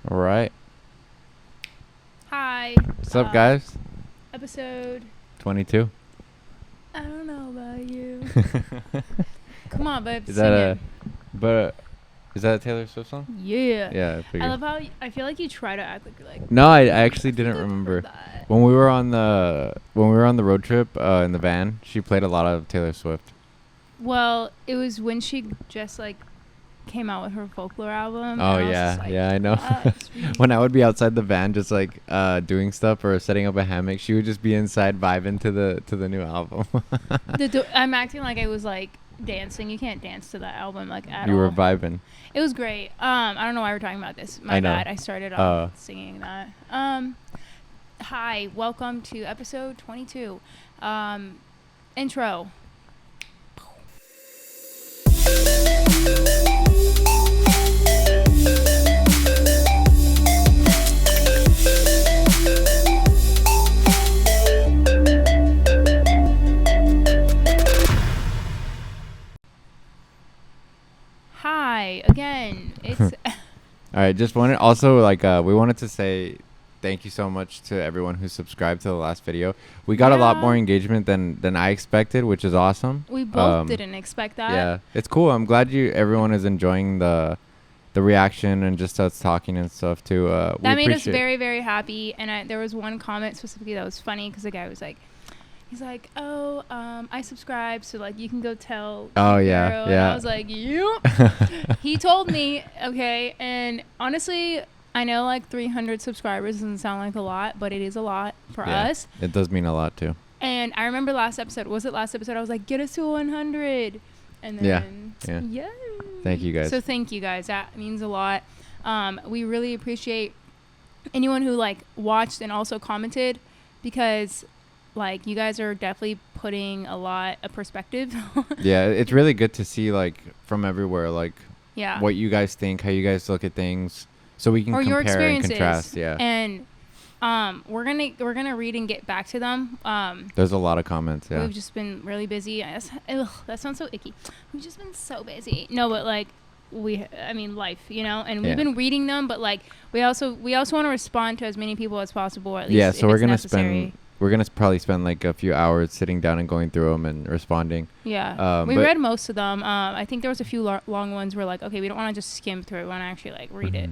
All right. Hi. What's up, guys? Episode. 22. I don't know about you. Come on, babe. Is Sing that it. is that a Taylor Swift song? Yeah. Yeah, I figured. I love how I feel like you try to act like you're like. No, I actually didn't good for remember. that. When we were on the road trip in the van, she played a lot of Taylor Swift. Well, it was when she just like came out with her folklore album. Oh and I was yeah, just like, yeah, I know. sweet. When I would be outside the van, just like doing stuff or setting up a hammock, she would just be inside vibing to the new album. I'm acting like I was like dancing. You can't dance to that album like at all. You were vibing. It was great. I don't know why we're talking about this. My I know. bad. I started off singing that. Hi, welcome to episode 22. Intro. Hi again. It's All right, just wanted also we wanted to say thank you so much to everyone who subscribed to the last video. We got a lot Yeah. more engagement than I expected, which is awesome. we both didn't expect that. Yeah, it's cool. I'm glad everyone is enjoying the reaction and just us talking and stuff too. That made us very, very happy. And there was one comment specifically that was funny because the guy was like, he's like, oh, I subscribe, so like you can go tell. Oh, your yeah, girl." yeah. And I was like, yep. He told me, okay. And honestly, I know like 300 subscribers doesn't sound like a lot, but it is a lot for Yeah, us. It does mean a lot too. And I remember last episode, I was like, get us to 100. And then, Yeah. Thank you guys. So thank you guys. That means a lot. We really appreciate anyone who like watched and also commented, because like you guys are definitely putting a lot of perspective. Yeah, it's really good to see like from everywhere, like Yeah. what you guys think, how you guys look at things, so we can Or your compare and experiences. contrast. Yeah. And we're gonna read and get back to them. There's a lot of comments. Yeah. We've just been really busy. That sounds so icky. We've just been so busy. No, but like life, and we've been reading them, but like we also want to respond to as many people as possible, at least. Yeah, so if we're it's gonna necessary. probably spend like a few hours sitting down and going through them and responding. Yeah, we but- read most of them. I think there was a few long ones where like, okay, we don't want to just skim through. We want to actually like read it.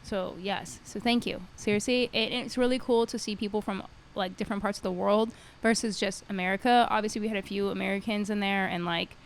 So yes, so thank you. Seriously, it's really cool to see people from like different parts of the world versus just America. Obviously, we had a few Americans in there, and like,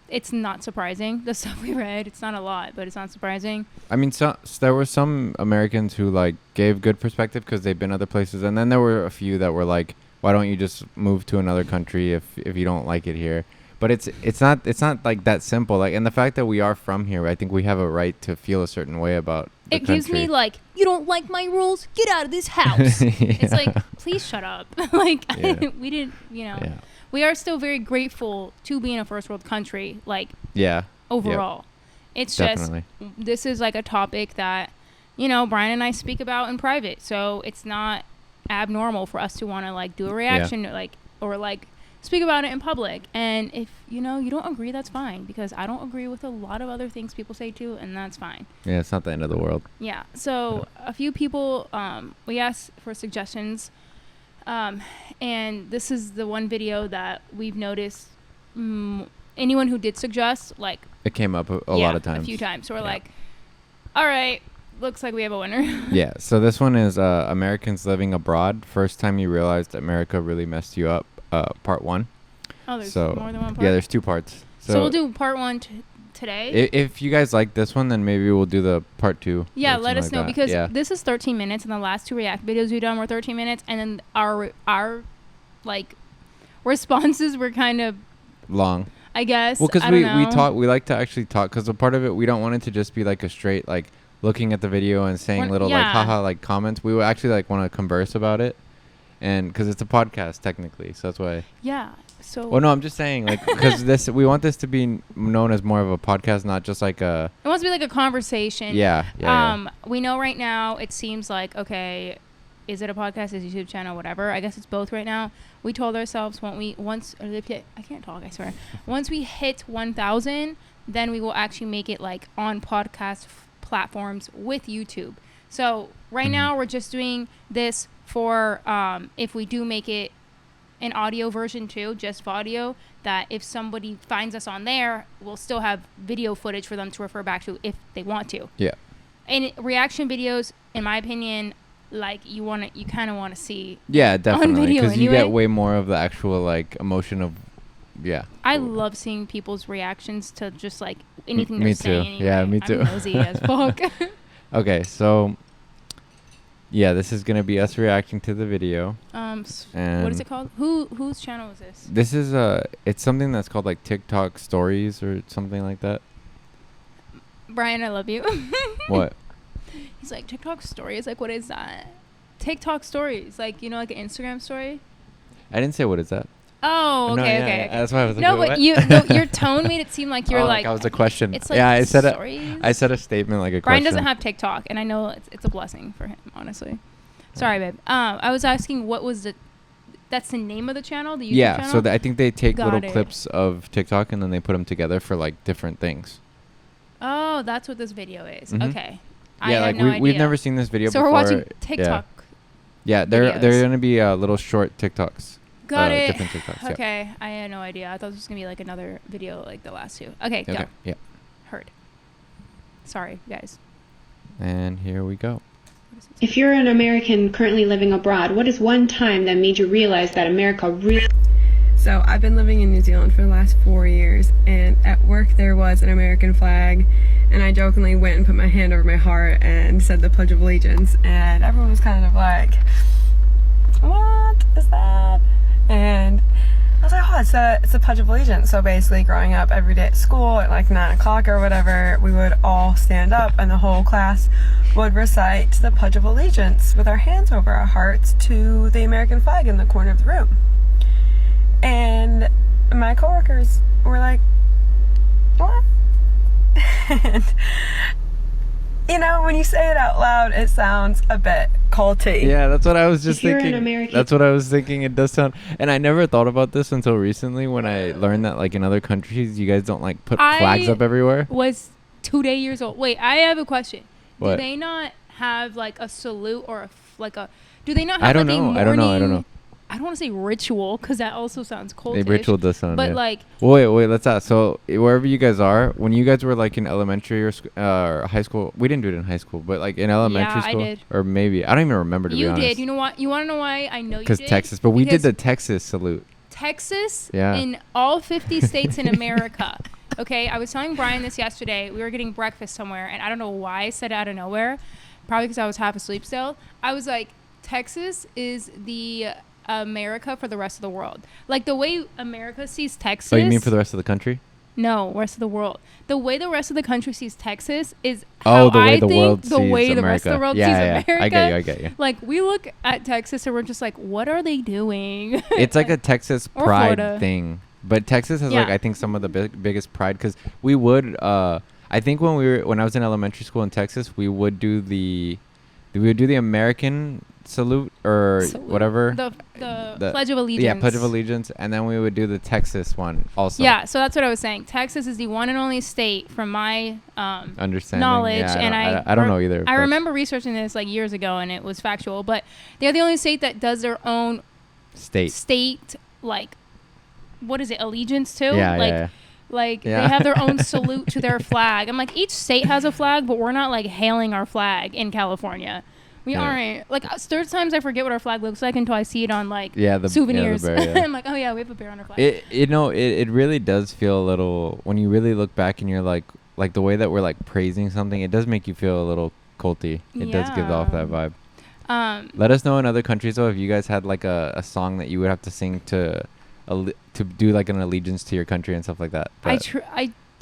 it's not surprising the stuff we read. It's not a lot, but it's not surprising. I mean, there were some Americans who like gave good perspective because they've been other places, and then there were a few that were like, "Why don't you just move to another country if you don't like it here?" But it's not like that simple. Like, and the fact that we are from here, I think we have a right to feel a certain way about the It gives me like, you don't like my rules? Get out of this house. It's like, please shut up. Like, Yeah. we didn't, Yeah. we are still very grateful to be in a first world country. Like, Yeah. overall, it's Definitely. just, this is like a topic that, Brian and I speak about in private. So it's not abnormal for us to want to like do a reaction or speak about it in public. And if you don't agree, that's fine, because I don't agree with a lot of other things people say too, and that's fine. Yeah, it's not the end of the world. Yeah. So a few people, we asked for suggestions, and this is the one video that we've noticed. Anyone who did suggest, like, It came up a lot of times. a few times. So we're Yeah. like, all right, looks like we have a winner. Yeah. So this one is Americans living abroad. First time you realized America really messed you up. Part 1. Oh, there's So, more than one part. Yeah, there's 2 parts. So we'll do part 1 today. If you guys like this one, then maybe we'll do the part 2. Yeah, or let us something know, like because that. this is 13 minutes, and the last 2 react videos we've done were 13 minutes, and then our like responses were kind of Long. I guess. Well, because I don't know. we like to actually talk, because a part of it, we don't want it to just be like a straight like looking at the video and saying We're- little like yeah. haha like comments. We would actually like want to converse about it, and because it's a podcast technically, so that's why. Yeah. So. Well, no, I'm just saying like because we want this to be known as more of a podcast, not just like a. It wants to be like a conversation. Yeah. We know right now it seems like, okay, is it a podcast, is it a YouTube channel, whatever. I guess it's both right now. We told ourselves I can't talk, I swear. Once we hit 1,000, then we will actually make it like on podcast platforms with YouTube. So right now we're just doing this for if we do make it an audio version too, just audio, that if somebody finds us on there, we'll still have video footage for them to refer back to if they want to. Yeah. And reaction videos, in my opinion, like you kind of want to see. Yeah, definitely, because you anyway. get way more of the actual like emotion of. Yeah. I love seeing people's reactions to just like anything Me they're too. saying. Anyway. Yeah, me too. I'm nosy as fuck. Okay, so yeah, this is gonna be us reacting to the video. And what is it called? Whose channel is this? This is it's something that's called like TikTok stories or something like that. Brian, I love you. What? He's like, TikTok stories? Like, what is that? TikTok stories, like, you know, like an Instagram story? I didn't say what is that. Oh, No, okay, yeah, okay. that's why I was like, no, wait, but what? your tone made it seem like you're like. That was a question. It's like yeah, I said stories. I said a statement like a Brian question. doesn't have TikTok, and I know it's a blessing for him, honestly. Sorry, babe. I was asking what was that's the name of the channel, the YouTube channel? So I think they take Got little it. clips of TikTok and then they put them together for like different things. Oh, that's what this video is. Mhm. Okay. Yeah, I like had no we've idea. never seen this video So before. we're watching TikTok. Yeah, they're videos. gonna be little short TikToks. Got it. Different TikToks. Yeah. Okay. I had no idea. I thought this was going to be like another video like the last two. Okay, go. Okay. Yeah. Heard. Sorry, guys. And here we go. If you're an American currently living abroad, what is one time that made you realize that America really... So I've been living in New Zealand for the last 4 years, and at work there was an American flag, and I jokingly went and put my hand over my heart and said the Pledge of Allegiance, and everyone was kind of like, what is that? And I was like, oh, it's a Pledge of Allegiance. So basically growing up every day at school at like 9 o'clock or whatever, we would all stand up and the whole class would recite the Pledge of Allegiance with our hands over our hearts to the American flag in the corner of the room. And my coworkers were like, what? And, you know, when you say it out loud, it sounds a bit culty. Yeah, that's what I was just If you're an thinking. American- That's what I was thinking. It does sound, and I never thought about this until recently when I learned that like in other countries you guys don't like put flags up everywhere. Was 2 years old. Wait, I have a question. What? Do they not have like a salute or do they not have I don't like a know. morning, I don't know. I don't want to say ritual because that also sounds cultish. The ritual does sound. But yeah. like, wait, let's ask. So wherever you guys are, when you guys were like in elementary or high school, we didn't do it in high school, but like in elementary I school, did. or maybe I don't even remember to be you honest. did. You know what? You want to know why I know you did? Because Texas, but we did Because the Texas salute. Texas Yeah. in all 50 states in America. Okay, I was telling Brian this yesterday. We were getting breakfast somewhere, and I don't know why I said it out of nowhere. Probably because I was half asleep still. I was like, Texas is the America for the rest of the world. Like the way America sees Texas. Oh, you mean for the rest of the country? No, rest of the world. The way the rest of the country sees Texas is Oh, how the way I the think world the sees way the rest of the America. world Yeah, sees yeah. America. I get you. Like we look at Texas and we're just like, what are they doing? It's like a Texas Or pride Florida. thing, but Texas has like Yeah. I think some of the biggest pride because we would. I think when I was in elementary school in Texas, we would do the American salute or whatever. The Pledge of Allegiance. Yeah, Pledge of Allegiance, and then we would do the Texas one also. Yeah, so that's what I was saying. Texas is the one and only state from my Understanding knowledge, Yeah, and I don't know either. I but remember researching this like years ago, and it was factual. But they're the only state that does their own state like, what is it, allegiance to? Yeah, like, yeah. Like Yeah. they have their own salute to their flag. I'm like, each state has a flag, but we're not like hailing our flag in California. We Yeah. aren't. Like there's times I forget what our flag looks like until I see it on like the souvenirs. bear, yeah. I'm like, oh yeah, we have a bear on our flag. It really does feel a little when you really look back and you're like the way that we're like praising something. It does make you feel a little culty. It does give off that vibe. Let us know in other countries though if you guys had like a song that you would have to sing to do like an allegiance to your country and stuff like that.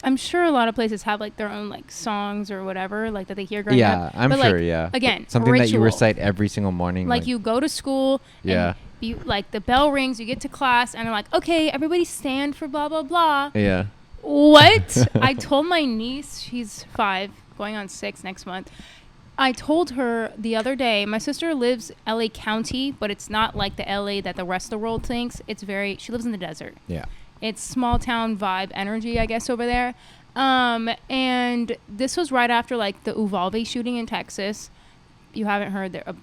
I'm sure a lot of places have like their own like songs or whatever like that they hear growing yeah, up. I'm But, sure. like, Yeah, again, something that you ritual. recite every single morning. Like you go to school. Yeah. And like the bell rings, you get to class, and they're like, okay, everybody stand for blah blah blah. Yeah. What? I told my niece, she's 5, going on 6 next month. I told her the other day, my sister lives LA County, but it's not like the LA that the rest of the world thinks. She lives in the desert. Yeah. It's small town vibe energy, I guess, over there. And this was right after like the Uvalde shooting in Texas. You haven't heard that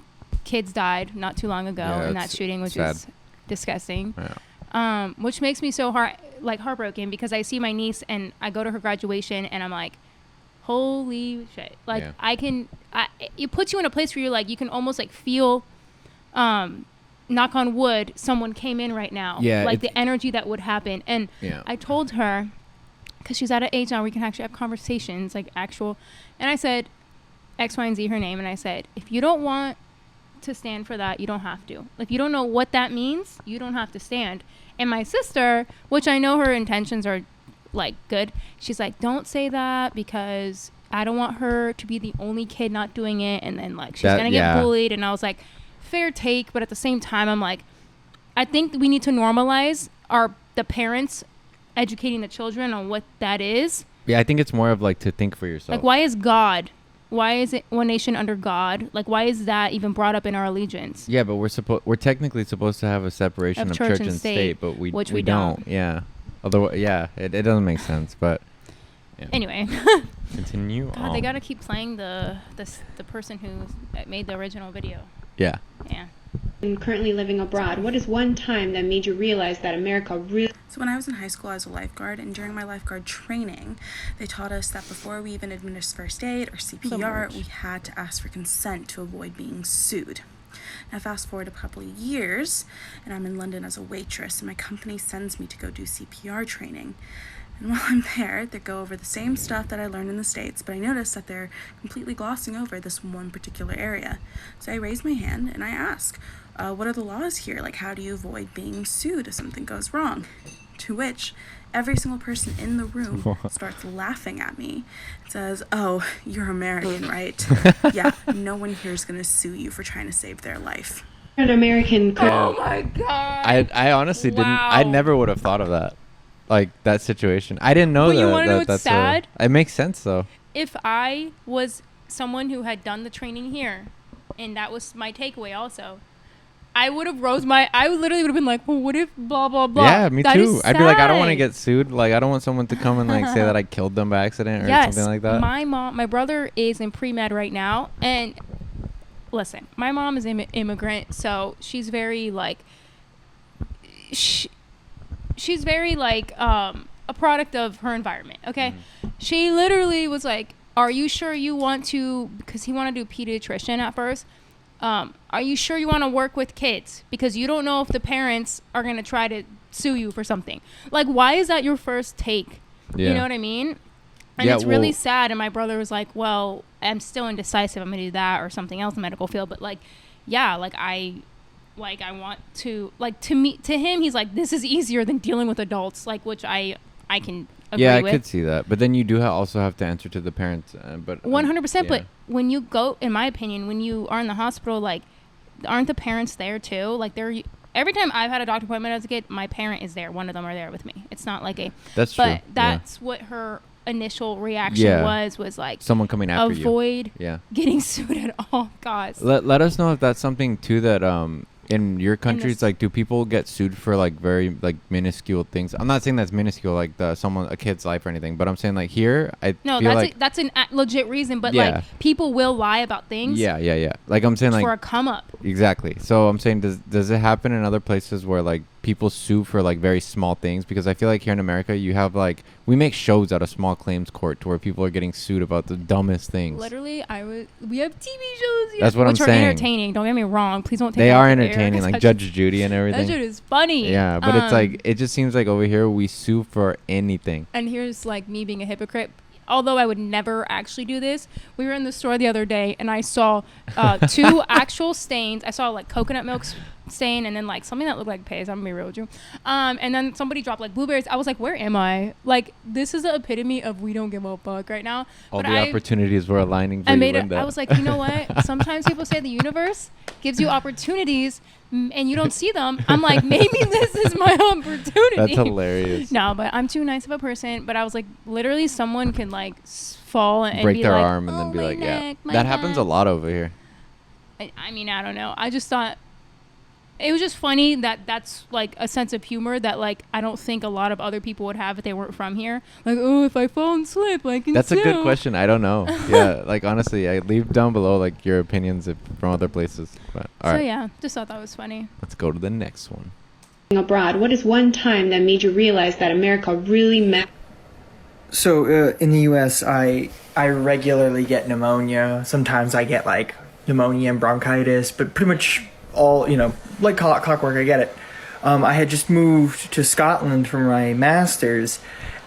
kids died not too long ago in that shooting, which is disgusting. Yeah. Which makes me so heartbroken because I see my niece and I go to her graduation and I'm like, holy shit. Like it puts you in a place where you're like, you can almost like feel, knock on wood, someone came in right now. Yeah. Like the energy that would happen. And I told her, because she's at an age now where we can actually have conversations, like actual, and I said, X, Y, and Z, her name, and I said, if you don't want to stand for that, you don't have to. If you don't know what that means, you don't have to stand. And my sister, which I know her intentions are like good, she's like, don't say that because I don't want her to be the only kid not doing it, and then like she's gonna get bullied. And I was like, fair take, but at the same time I'm like, I think we need to normalize the parents educating the children on what that is. Yeah, I think it's more of like to think for yourself. Like, why is it one nation under God? Like, why is that even brought up in our allegiance? Yeah, but we're technically supposed to have a separation of church and state, but we don't. Yeah. Although, it doesn't make sense, but anyway. Continue on. They gotta keep playing the person who made the original video. Yeah. Yeah. And currently living abroad, what is one time that made you realize that America really... So when I was in high school, I was a lifeguard, and during my lifeguard training, they taught us that before we even administer first aid or CPR, we had to ask for consent to avoid being sued. Now fast forward a couple of years, and I'm in London as a waitress, and my company sends me to go do CPR training. And while I'm there, they go over the same stuff that I learned in the States, but I notice that they're completely glossing over this one particular area. So I raise my hand and I ask, what are the laws here? Like, how do you avoid being sued if something goes wrong? To which every single person in the room starts laughing at me and says, oh, you're American, right? Yeah, no one here is going to sue you for trying to save their life. An American... Oh my God. I honestly didn't. I never would have thought of that. Like that situation. I didn't know that. You want to know what's sad? It makes sense though. If I was someone who had done the training here, and that was my takeaway also, I would have I literally would have been like, well, what if blah, blah, blah. Yeah, me too. I'd be like, I don't want to get sued. Like, I don't want someone to come and like say that I killed them by accident or something like that. My brother is in pre-med right now. And listen, my mom is an immigrant. So she's very like, she's very like a product of her environment. Okay. She literally was like, are you sure you want to, because he wanted to do pediatrician at first. Are you sure you want to work with kids? Because you don't know if the parents are going to try to sue you for something. Like, why is that your first take? Yeah. You know what I mean? And it's really sad. And my brother was like, well, I'm still indecisive. I'm going to do that or something else in the medical field. But like, yeah, like I want to, like, to him, he's like, this is easier than dealing with adults, like, which I can agree with. I could see that. But then you do also have to answer to the parents. But 100%. But when you go, in my opinion, when you are in the hospital, like, aren't the parents there too? Like, every time I've had a doctor appointment as a kid, my parent is there. One of them are there with me. It's not like That's true. But that's what her initial reaction was like, someone coming after avoid getting sued at all costs. Let us know if that's something too that in your countries, like, do people get sued for like very like minuscule things? I'm not saying that's minuscule, like a kid's life or anything, but I'm saying like here, that's a legit reason. But like people will lie about things. Yeah. Like I'm saying, like, for a come up. Exactly. So I'm saying, does it happen in other places where like people sue for like very small things? Because I feel like here in America, you have like, we make shows out of small claims court to where people are getting sued about the dumbest things. Literally, we have TV shows. That's what I'm saying. Which are entertaining. Don't get me wrong. Please don't take. They are entertaining, like Judge Judy and everything. That shit is funny. Yeah, but it's like, it just seems like over here we sue for anything. And here's like me being a hypocrite. Although I would never actually do this, we were in the store the other day and I saw 2 actual stains. I saw like coconut milk stain and then like something that looked like piss. I'm gonna be real with you. And then somebody dropped like blueberries. I was like, where am I? Like, this is the epitome of we don't give a fuck right now. All the opportunities were aligning for you, Linda. I was like, you know what? Sometimes people say the universe gives you opportunities and you don't see them. I'm like, maybe this is my opportunity. That's hilarious. No, but I'm too nice of a person. But I was like, literally someone can like fall and break be their like, arm and then be like, neck, that happens a lot over here. I mean, I don't know. I just thought it was just funny that that's like a sense of humor that like I don't think a lot of other people would have if they weren't from here. Like, oh, if I fall and slip, I can That's sue. a good question. I don't know. Yeah, like honestly, I leave down below like your opinions from other places. But all So right, yeah, just thought that was funny. let's go to the next one. Abroad, what is one time that made you realize that America really matters? So in the U.S., I regularly get pneumonia. Sometimes I get like pneumonia and bronchitis, but pretty much all, like clockwork, I get it. I had just moved to Scotland for my master's,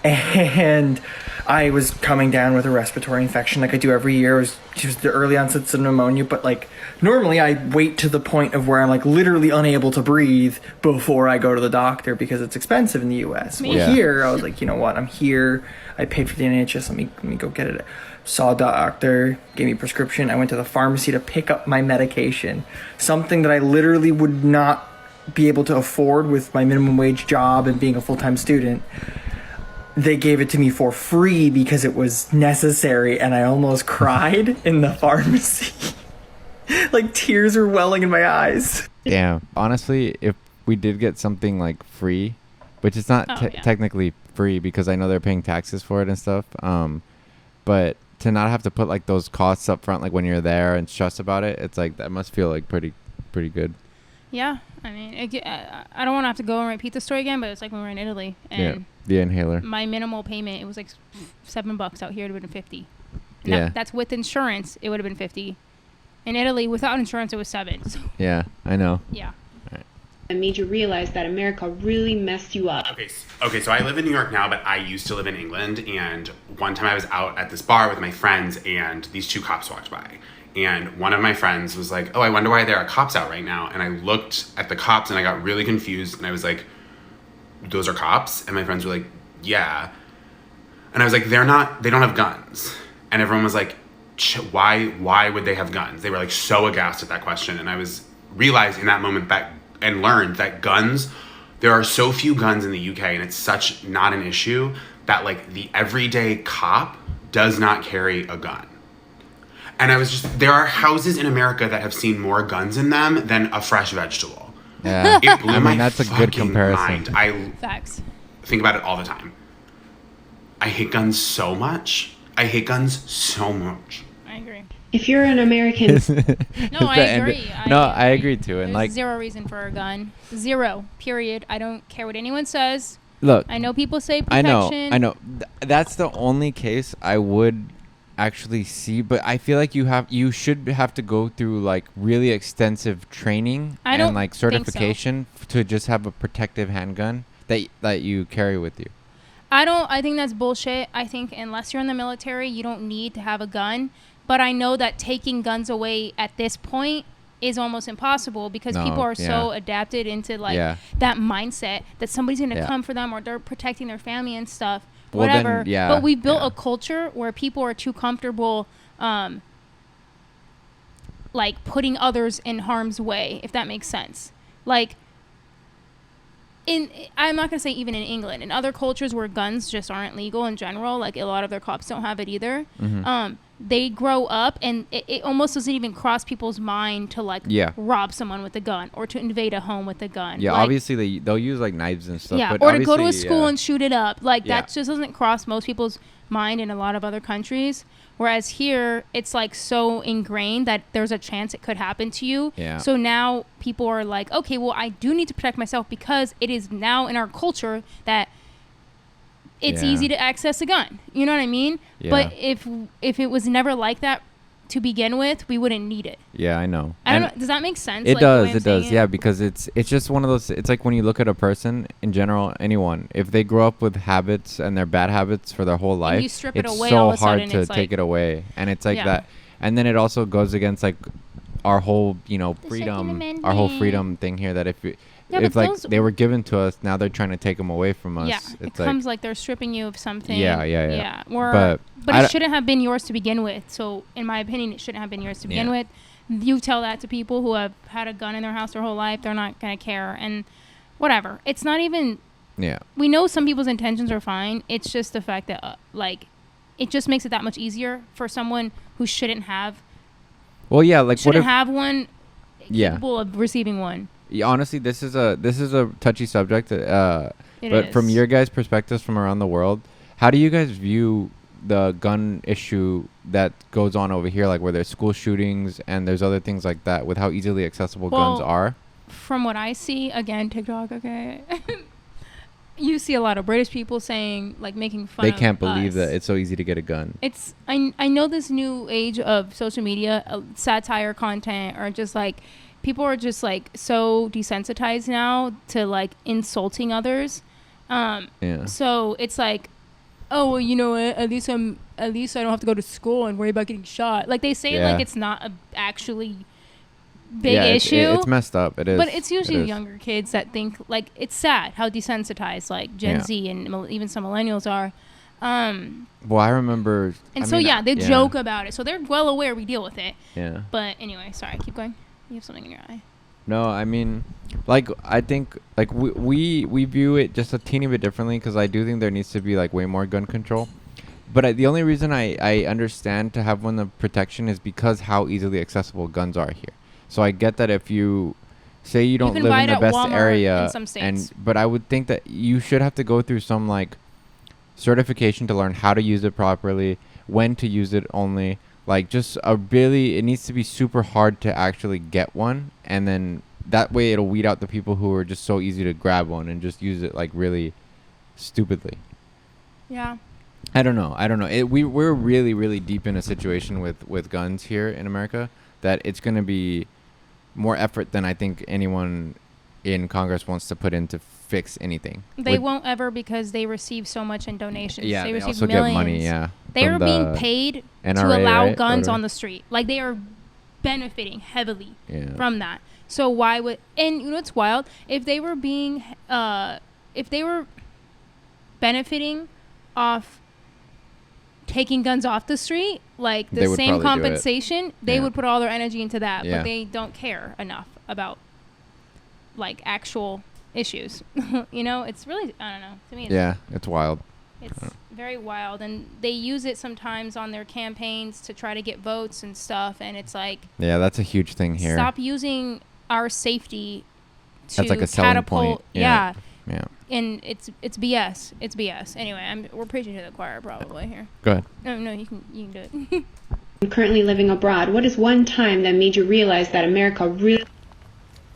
and I was coming down with a respiratory infection like I do every year. It was just the early onsets of pneumonia, but like normally I wait to the point of where I'm like literally unable to breathe before I go to the doctor because it's expensive in the U.S. Well, Yeah. here I was like, you know what? I'm here. I paid for the NHS. Let me go get it. Saw a doctor, gave me a prescription. I went to the pharmacy to pick up my medication, something that I literally would not be able to afford with my minimum wage job and being a full-time student. They gave it to me for free because it was necessary, and I almost cried in the pharmacy. Like tears were welling in my eyes. Yeah, honestly, if we did get something like free, which is not technically free because I know they're paying taxes for it and stuff, but to not have to put like those costs up front, like when you're there and stress about it, it's like that must feel like pretty good. Yeah, I mean, I don't want to have to go and repeat the story again, but it's like when we were in Italy and The inhaler. my minimal payment, it was like $7 out here. It would have been 50. And Yeah. that's with insurance. It would have been 50. In Italy, without insurance, it was 7. So Yeah, I know. yeah. That made you realize that America really messed you up? Okay, so I live in New York now, but I used to live in England, and one time I was out at this bar with my friends, and these two cops walked by. And one of my friends was like, oh, I wonder why there are cops out right now. And I looked at the cops, and I got really confused, and I was like, those are cops? And my friends were like, yeah. And I was like, they don't have guns. And everyone was like, why would they have guns? They were like so aghast at that question. And I realized in that moment and learned that guns, there are so few guns in the UK, and it's such not an issue that like the everyday cop does not carry a gun. And there are houses in America that have seen more guns in them than a fresh vegetable. Yeah. It blew my that's a good fucking comparison. mind. I Facts. think about it all the time. I hate guns so much. I I agree. If you're an American, No, I agree. I agree too. And There's like, zero reason for a gun. Zero. Period. I don't care what anyone says. look, I know people say I protection. know. That's the only case I would actually see, but I feel like you should have to go through like really extensive training I don't and like think so. certification to just have a protective handgun that you carry with you. I think that's bullshit. I think unless you're in the military, you don't need to have a gun. But I know that taking guns away at this point is almost impossible because people are so adapted into like that mindset that somebody's going to come for them or they're protecting their family and stuff. Well, whatever. then, but we built a culture where people are too comfortable like putting others in harm's way, if that makes sense. Like I'm not going to say even in England, in other cultures where guns just aren't legal in general, like a lot of their cops don't have it either. Mm-hmm. They grow up and it almost doesn't even cross people's mind to like rob someone with a gun or to invade a home with a gun. Yeah, like, obviously they'll use like knives and stuff. yeah, but or to go to a obviously, school and shoot it up. Like that just doesn't cross most people's mind in a lot of other countries. Whereas here, it's like so ingrained that there's a chance it could happen to you. Yeah. So now people are like, okay, well, I do need to protect myself because it is now in our culture that it's easy to access a gun. You know what I mean? Yeah. But if it was never like that to begin with, we wouldn't need it. Yeah, I know. I don't know. Does that make sense? It like, the way does. I'm It does. saying Yeah, because it's just one of those. It's like when you look at a person in general, anyone, if they grow up with habits and they're bad habits for their whole life, you strip it it's away, so all of a hard sudden to it's take like- it away. And it's like Yeah. that. And then it also goes against like our whole, The freedom, Second our whole Amendment. freedom thing here. That if but like those- they were given to us, now they're trying to take them away from us. Yeah, It's it comes like they're stripping you of something. Yeah. Or, but I it d- shouldn't have been yours to begin with. So, in my opinion, it shouldn't have been yours to begin Yeah. with. You tell that to people who have had a gun in their house their whole life, they're not going to care. And whatever. It's not even... Yeah. We know some people's intentions are fine. It's just the fact that, it just makes it that much easier for someone who shouldn't have... Well, yeah, like what shouldn't if... have one Yeah. capable of receiving one. honestly, this is a touchy subject. But from your guys' perspectives from around the world, how do you guys view the gun issue that goes on over here, like where there's school shootings and there's other things like that, with how easily accessible guns are? From what I see, again, TikTok, okay, you see a lot of British people saying, like, making fun of They can't believe us. that it's so easy to get a gun. It's I know this new age of social media, satire content, or just like people are just like so desensitized now to like insulting others. Yeah. So it's like, oh well, you know what? At least I don't have to go to school and worry about getting shot. Like they say it like it's not a actually big issue. It's messed up. It is. But it's usually younger kids that think, like, it's sad how desensitized like Gen Z and even some millennials are. Well, I remember. They joke about it, so they're well aware we deal with it. Yeah. But anyway, sorry, keep going. You have something in your eye. No, I mean, like, I think, like, we view it just a teeny bit differently, because I do think there needs to be, like, way more gun control. But the only reason I understand to have one of protection is because how easily accessible guns are here. So I get that if you say you don't live in the best Walmart area, in some states. but I would think that you should have to go through some, like, certification to learn how to use it properly, when to use it only. Like, just it needs to be super hard to actually get one, and then that way it'll weed out the people who are just so easy to grab one and just use it, like, really stupidly. Yeah. I don't know. We're really, really deep in a situation with guns here in America that it's going to be more effort than I think anyone in Congress wants to put in to fix anything. They won't ever, because they receive so much in donations. Yeah, they receive also millions. get money, yeah. They are being paid NRA, to allow right? guns on the street. Like, they are benefiting heavily from that. So why would... And you know what's wild? If they were benefiting off taking guns off the street, like the same compensation, they would put all their energy into that. But they don't care enough about, like, actual issues. You know, it's really, I don't know, to me it's wild. It's very wild, and they use it sometimes on their campaigns to try to get votes and stuff, and it's like, that's a huge thing here. Stop using our safety to that's like a selling point. Yeah. And it's BS. It's BS. Anyway, we're preaching to the choir probably here. Go ahead. No, you can do it. I'm currently living abroad. What is one time that made you realize that America really...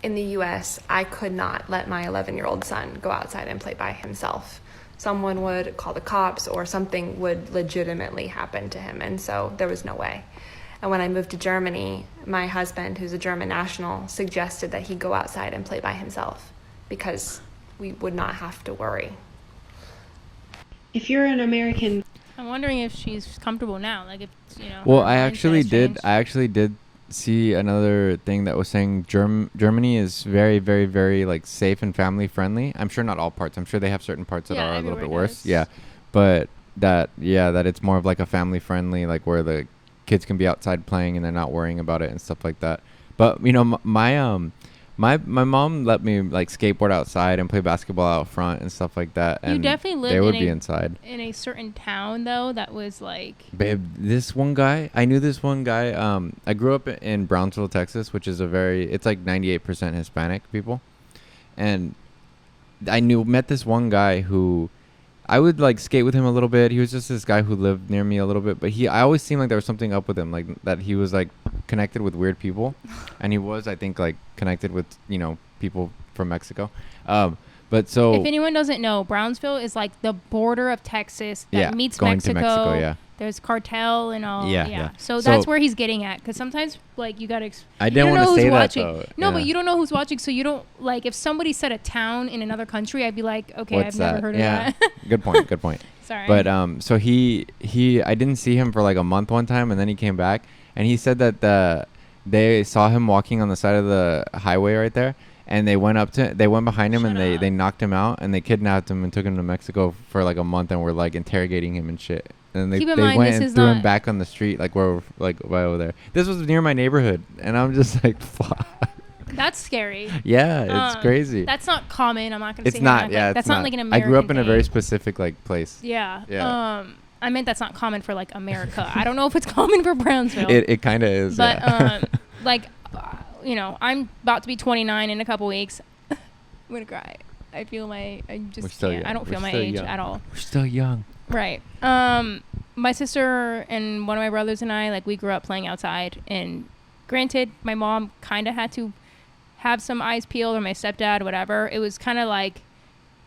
In the U.S., I could not let my 11-year-old son go outside and play by himself. Someone would call the cops, or something would legitimately happen to him, and so there was no way. And when I moved to Germany, my husband, who's a German national, suggested that he go outside and play by himself because we would not have to worry. If you're an American... I'm wondering if she's comfortable now, like, if, you know... Well, I actually did see another thing that was saying Germany is very, very, very, like, safe and family friendly. I'm sure not all parts. I'm sure they have certain parts that are a little bit worse. Yeah. But that it's more of like a family friendly, like, where the kids can be outside playing and they're not worrying about it and stuff like that. But, you know, my mom let me, like, skateboard outside and play basketball out front and stuff like that. And you definitely lived they would be inside. In a certain town, though, that was like... Babe, I knew this one guy. I grew up in Brownsville, Texas, which is it's like 98% Hispanic people. And I met this one guy who... I would, like, skate with him a little bit. He was just this guy who lived near me a little bit. But I always seemed like there was something up with him. Like, that he was, like, connected with weird people. And he was, I think, like, connected with, you know, people from Mexico. But so... If anyone doesn't know, Brownsville is, like, the border of Texas that meets going Mexico. To Mexico, yeah. There's cartel and all. Yeah. So that's where he's getting at. Because sometimes, like, you got to... I didn't want to say that, though. No, but you don't know who's watching. So you don't... Like, if somebody said a town in another country, I'd be like, okay, I've never heard of that. Good point. Sorry. But so he I didn't see him for, like, a month one time, and then he came back. And he said that they saw him walking on the side of the highway right there. And they went behind him, and they knocked him out, and they kidnapped him and took him to Mexico for, like, a month, and were, like, interrogating him and shit. And they went and threw him back on the street, like, where, like, right over there. This was near my neighborhood, and I'm just like, fuck. That's scary. Yeah, it's crazy. That's not common. I'm not gonna say it's not. Yeah, that's not like an I American. grew up in thing. a very specific, like, place. Yeah. Yeah. I meant that's not common for, like, America. I don't know if it's common for Brownsville. It kind of is. But yeah. like you know, I'm about to be 29 in a couple weeks. I'm gonna cry. I feel I just can't. I don't feel my age at all. We're still young. Right. My sister and one of my brothers and I, like, we grew up playing outside, and granted, my mom kind of had to have some eyes peeled, or my stepdad, whatever. It was kind of like,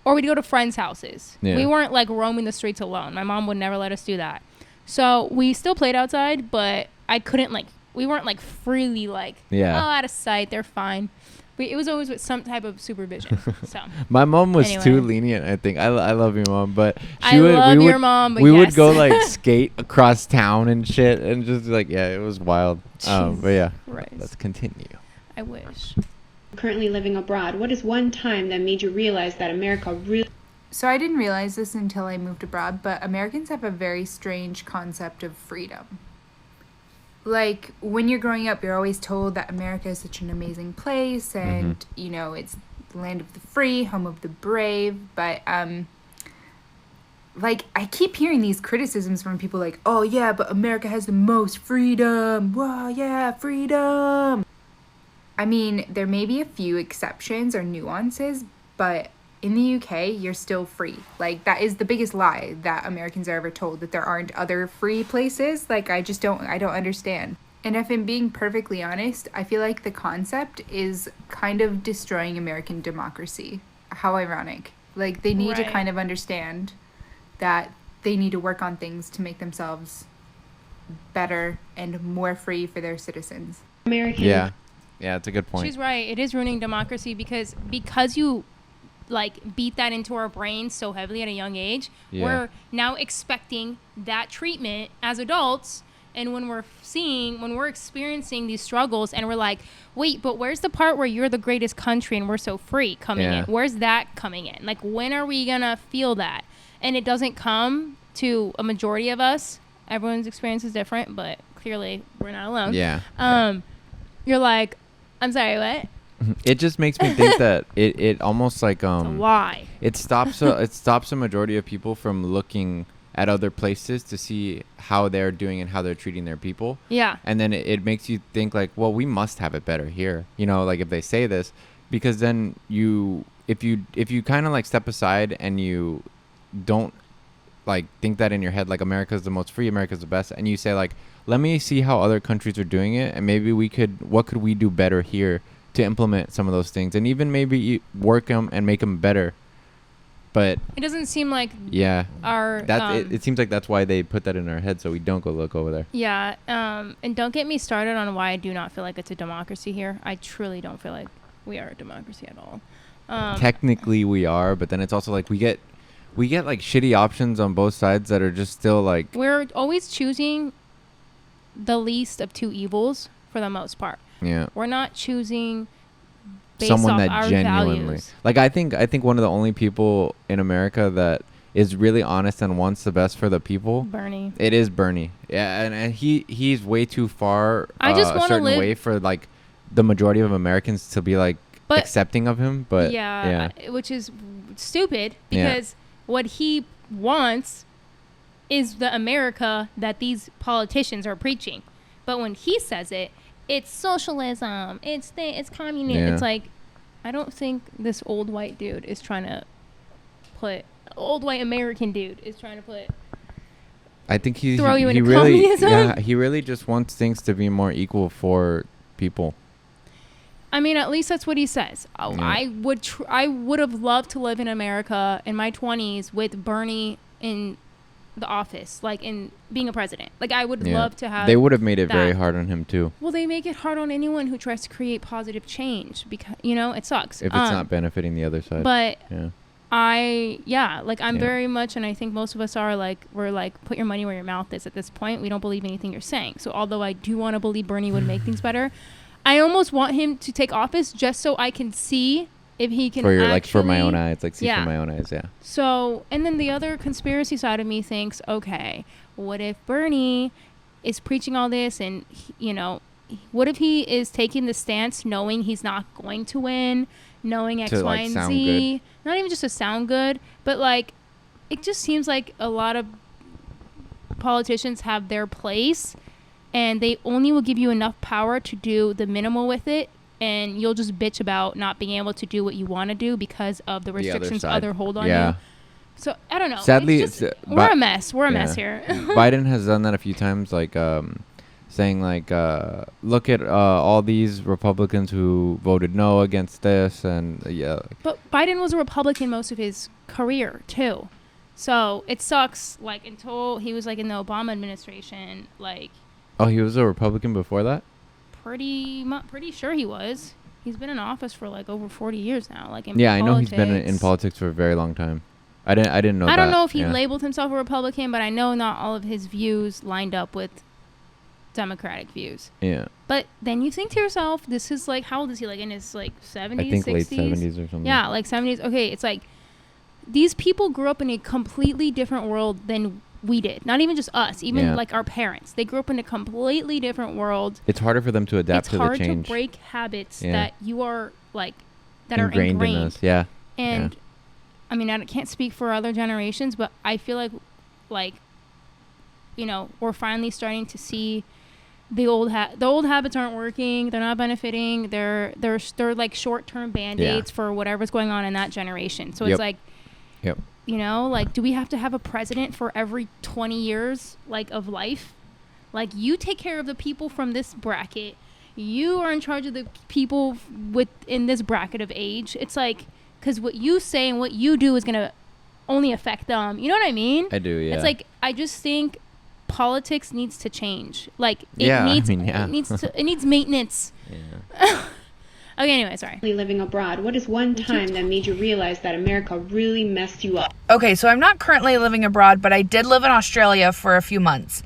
or we'd go to friends' houses. Yeah. We weren't like roaming the streets alone. My mom would never let us do that. So we still played outside, but I couldn't, like, we weren't like freely like, oh, out of sight, they're fine. It was always with some type of supervision. So my mom was anyway. too lenient, I think. I love your mom, but we would go like skate across town and shit, and just like, yeah, it was wild. But yeah, let's continue. I wish. Currently living abroad, what is one time that made you realize that America really... So I didn't realize this until I moved abroad, but Americans have a very strange concept of freedom. Like, when you're growing up, you're always told that America is such an amazing place, and, you know, it's the land of the free, home of the brave, but, like, I keep hearing these criticisms from people like, oh, yeah, but America has the most freedom, wow, yeah, freedom. I mean, there may be a few exceptions or nuances, but in the UK, you're still free. Like, that is the biggest lie that Americans are ever told, that there aren't other free places. Like, I don't understand. And if I'm being perfectly honest, I feel like the concept is kind of destroying American democracy. How ironic. Like, they need to kind of understand that they need to work on things to make themselves better and more free for their citizens. American. Yeah, it's a good point. She's right. It is ruining democracy because you like beat that into our brains so heavily at a young age. We're now expecting that treatment as adults, and when we're experiencing these struggles, and we're like, wait, but where's the part where you're the greatest country and we're so free coming in? Where's that coming in? Like, when are we gonna feel that? And it doesn't come to a majority of us. Everyone's experience is different, but clearly we're not alone. You're like, I'm sorry, what? It just makes me think that it almost like why it stops a majority of people from looking at other places to see how they're doing and how they're treating their people. Yeah. And then it makes you think like, well, we must have it better here. You know, like if they say this, because then if you kind of like step aside and you don't like think that in your head, like America's the most free, America's the best, and you say like, let me see how other countries are doing it, and maybe what could we do better here to implement some of those things, and even maybe work them and make them better. But it doesn't seem like it seems like that's why they put that in our head, so we don't go look over there. And don't get me started on why I do not feel like it's a democracy here. I truly don't feel like we are a democracy at all. Technically we are, but then it's also like we get like shitty options on both sides that are just still like, we're always choosing the least of two evils for the most part. Yeah. We're not choosing based someone off that our genuinely values. Like I think one of the only people in America that is really honest and wants the best for the people. Bernie. It is Bernie. Yeah, and he's way too far I just a certain way for like the majority of Americans to be like accepting of him, but which is stupid because what he wants is the America that these politicians are preaching. But when he says it, it's socialism, it's communism. It's like, I don't think this old white dude is trying to put, old white American dude is trying to put, I think he into really, communism. He really just wants things to be more equal for people. I mean, at least that's what he says. I would have loved to live in America in my 20s with Bernie in the office, like in being a president. Like, I would love to have. They would have made it very hard on him too. Well, they make it hard on anyone who tries to create positive change because, you know, it sucks if it's not benefiting the other side. But I'm very much, and I think most of us are like, we're like, put your money where your mouth is at this point. We don't believe anything you're saying. So although I do want to believe Bernie would make things better, I almost want him to take office just so I can see if he can for my own eyes, like see for my own eyes, So, and then the other conspiracy side of me thinks, okay, what if Bernie is preaching all this, and what if he is taking the stance knowing he's not going to win, knowing X, Y, and Z, not even just to sound good, but like, it just seems like a lot of politicians have their place, and they only will give you enough power to do the minimal with it and you'll just bitch about not being able to do what you want to do because of the restrictions side. other hold on Yeah. you. So I don't know. Sadly, It's just, we're a mess. We're a mess here. Biden has done that a few times, like saying like, look at all these Republicans who voted no against this, and yeah. But Biden was a Republican most of his career too, so it sucks. Like until he was like in the Obama administration, like. Oh, he was a Republican before that? Pretty sure he was. He's been in office for like over 40 years now. Like in yeah, politics. I know he's been in politics for a very long time. I didn't know that. I don't know if he labeled himself a Republican, but I know not all of his views lined up with Democratic views. Yeah. But then you think to yourself, this is like, how old is he? Like in his like 70s, I think 60s? late 70s or something. Yeah, like 70s. Okay, it's like these people grew up in a completely different world than we did. Not even just us, even like our parents. They grew up in a completely different world. It's harder for them to adapt to the change. It's hard to break habits that you are like, that are ingrained in us. Yeah. And I mean, I can't speak for other generations, but I feel like, you know, we're finally starting to see the old habits aren't working. They're not benefiting. They're like short-term band-aids for whatever's going on in that generation. So it's like, you know, like, do we have to have a president for every 20 years, like, of life? Like, you take care of the people from this bracket. You are in charge of the people in this bracket of age. It's like, because what you say and what you do is going to only affect them. You know what I mean? I do, yeah. It's like, I just think politics needs to change. Like, it needs maintenance. Yeah. Okay, anyway, sorry. Living abroad, what is one time that made you realize that America really messed you up? Okay, so I'm not currently living abroad, but I did live in Australia for a few months.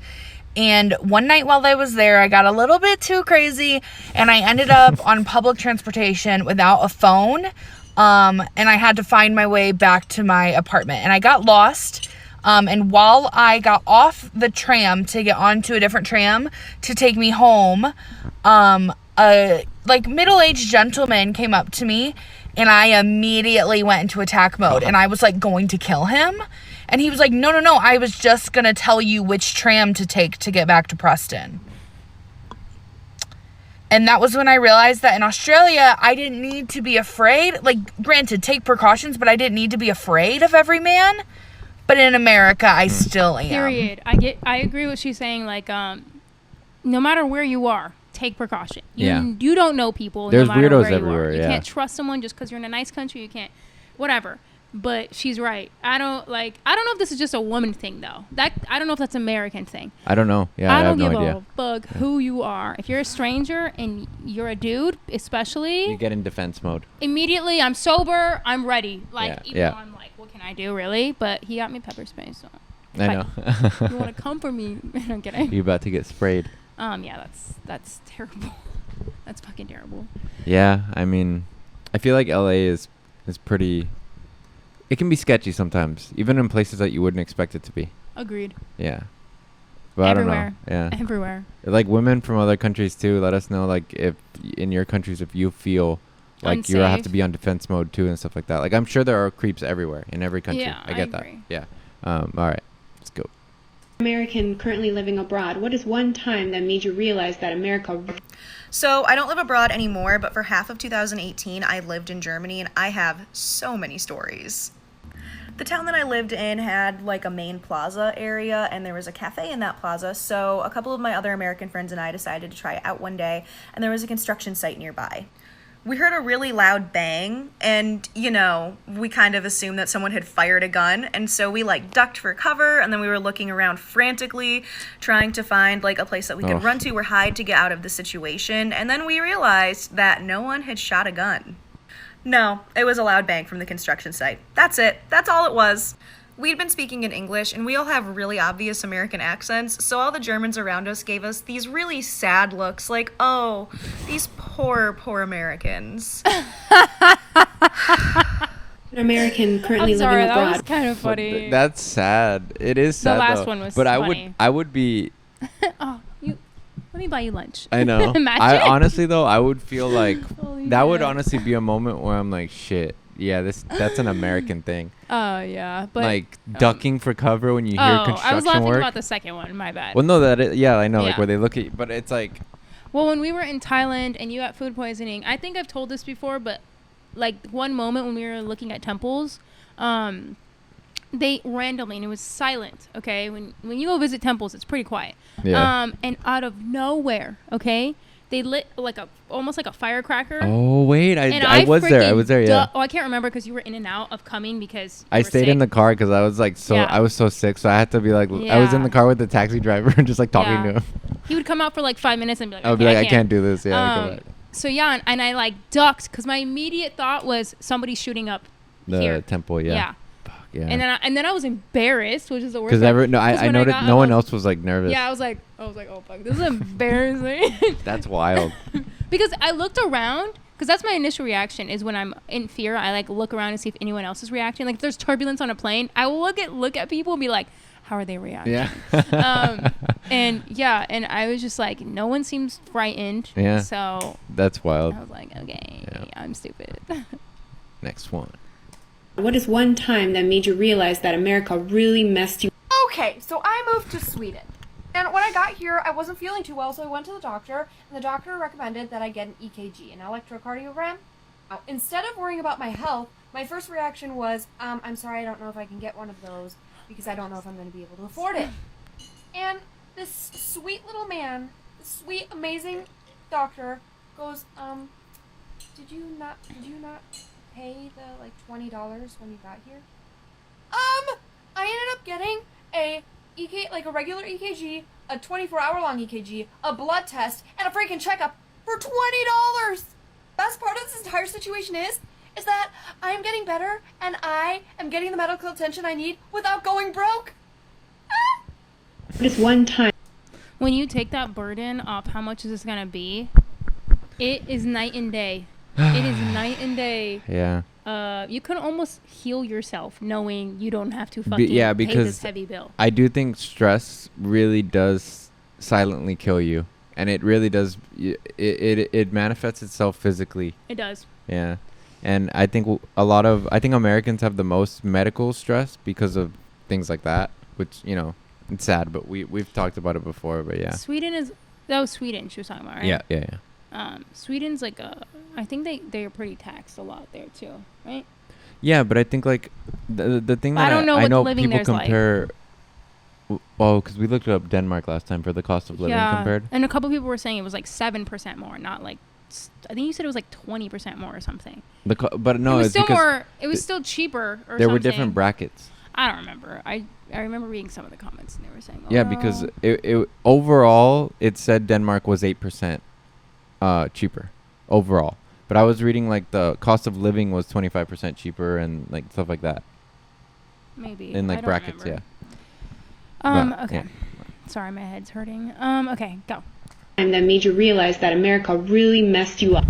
And one night while I was there, I got a little bit too crazy, and I ended up on public transportation without a phone, and I had to find my way back to my apartment. And I got lost, and while I got off the tram to get onto a different tram to take me home, a middle-aged gentleman came up to me, and I immediately went into attack mode, and I was like going to kill him. And he was like, no, I was just gonna tell you which tram to take to get back to Preston. And that was when I realized that in Australia, I didn't need to be afraid. Like, granted, take precautions, but I didn't need to be afraid of every man. But in America, I still am. Period. I agree with what she's saying. Like, no matter where you are, take precaution. You don't know people. There's no matter weirdos where everywhere. You can't trust someone just because you're in a nice country. You can't, whatever. But she's right. I don't know if this is just a woman thing though. I don't know if that's an American thing. I don't know. Yeah, I have no idea. I don't give a fuck who you are. If you're a stranger and you're a dude, especially, you get in defense mode. Immediately, I'm sober. I'm ready. Like even though I'm like, what can I do really? But he got me pepper spray, so I know. You want to come for me? I'm kidding. You about to get sprayed? Yeah, that's terrible. That's fucking terrible. Yeah, I mean, I feel like LA is pretty. It can be sketchy sometimes, even in places that you wouldn't expect it to be. Agreed. Yeah. But everywhere. I don't know. Yeah. Everywhere. Like women from other countries too, let us know like if in your countries if you feel like unsafe. you have to be on defense mode too and stuff like that. Like I'm sure there are creeps everywhere in every country. Yeah, I get agree. that. Yeah. All right. Let's go. American currently living abroad, what is one time that made you realize that America... So I don't live abroad anymore, but for half of 2018, I lived in Germany, and I have so many stories. The town that I lived in had like a main plaza area, and there was a cafe in that plaza, so a couple of my other American friends and I decided to try it out one day, and there was a construction site nearby. We heard a really loud bang, and, you know, we kind of assumed that someone had fired a gun, and so we, like, ducked for cover, and then we were looking around frantically, trying to find, like, a place that we could run to or hide to get out of the situation, and then we realized that no one had shot a gun. No, it was a loud bang from the construction site. That's it. That's all it was. We'd been speaking in English, and we all have really obvious American accents, so all the Germans around us gave us these really sad looks, like, oh, these poor, poor Americans. An American currently I'm sorry, living abroad. that was kind of funny. That's sad. It is sad. The last though. one was but funny. I would be. Let me buy you lunch. I know. I honestly though, I would feel like that would honestly be a moment where I'm like, shit. Yeah, that's an American thing. Oh yeah, but like ducking for cover when you hear construction work. I was laughing about the second one. My bad. Well, no, I know, like where they look at you, but it's like, Well, when we were in Thailand and you got food poisoning, I think I've told this before, but like one moment when we were looking at temples, they randomly, and it was silent, okay? When you go visit temples, it's pretty quiet. Yeah. And out of nowhere, okay, they lit like almost like a firecracker. Oh wait, And I was there. I was there. Yeah. I can't remember because you were in and out of coming because I stayed in the car because I was like I was so sick, so I had to be like I was in the car with the taxi driver and just like talking to him. He would come out for like 5 minutes and be like, I would be like, I can't do this. Yeah. Go back. So yeah, and I like ducked because my immediate thought was somebody shooting up The here. temple. Yeah. Yeah. Yeah. And then I was embarrassed, which is the worst. Because I noticed no one else was like nervous. Yeah, I was like, oh fuck, this is embarrassing. That's wild. Because I looked around, because that's my initial reaction is when I'm in fear, I like look around and see if anyone else is reacting. Like if there's turbulence on a plane, I will look at people and be like, how are they reacting? Yeah. And I was just like, no one seems frightened. Yeah. So that's wild. I was like, okay, I'm stupid. Next one. What is one time that made you realize that America really messed you? Okay, so I moved to Sweden. And when I got here, I wasn't feeling too well, so I went to the doctor, and the doctor recommended that I get an EKG, an electrocardiogram. Now, instead of worrying about my health, my first reaction was, I'm sorry, I don't know if I can get one of those, because I don't know if I'm going to be able to afford it. And this sweet little man, this sweet, amazing doctor goes, did you not pay the like $20 when you got here? I ended up getting a regular EKG, a 24-hour long EKG, a blood test, and a freaking checkup for $20. Best part of this entire situation is that I am getting better and I am getting the medical attention I need without going broke. What is one time? When you take that burden off, how much is this gonna be? It is night and day. It is night and day. Yeah. You can almost heal yourself knowing you don't have to fucking pay this heavy bill. I do think stress really does silently kill you, and it really does. It manifests itself physically. It does. Yeah, and I think I think Americans have the most medical stress because of things like that, which it's sad, but we've talked about it before. But yeah, that was Sweden she was talking about, right? Yeah. Sweden's like I think they are pretty taxed a lot there too, right? Yeah, but I think like the thing that I know people compare. Well, because we looked up Denmark last time for the cost of living compared. And a couple people were saying it was like 7% more, not like I think you said it was like 20% more or something. But no, it was it's still because more. It was still cheaper. Or there something. were different brackets. I don't remember. I remember reading some of the comments and they were saying. Yeah, because it overall it said Denmark was 8% cheaper overall. But I was reading like the cost of living was 25% cheaper and like stuff like that. Maybe. In like brackets, remember. Yeah. Okay. Yeah. Sorry, my head's hurting. Okay, go. That made you realize that America really messed you up.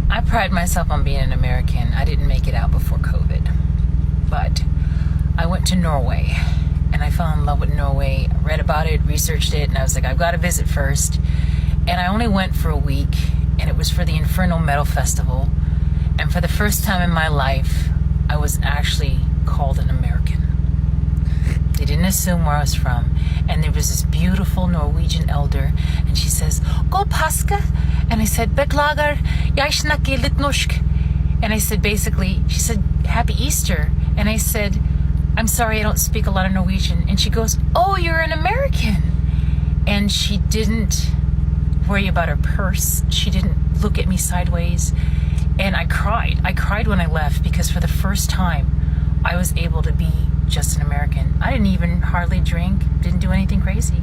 I pride myself on being an American. I didn't make it out before COVID. But I went to Norway and I fell in love with Norway. I read about it, researched it, and I was like, I've got to visit first. And I only went for a week, and it was for the Infernal Metal Festival. And for the first time in my life, I was actually called an American. They didn't assume where I was from. And there was this beautiful Norwegian elder, and she says, "God påske." And I said, "Beklager, jeg snakker litt norsk." And I said, basically, she said, "Happy Easter." And I said, "I'm sorry, I don't speak a lot of Norwegian." And she goes, "Oh, you're an American." And she didn't worry about her purse. She didn't look at me sideways. And I cried. I cried when I left because for the first time, I was able to be just an American. I didn't even hardly drink, didn't do anything crazy.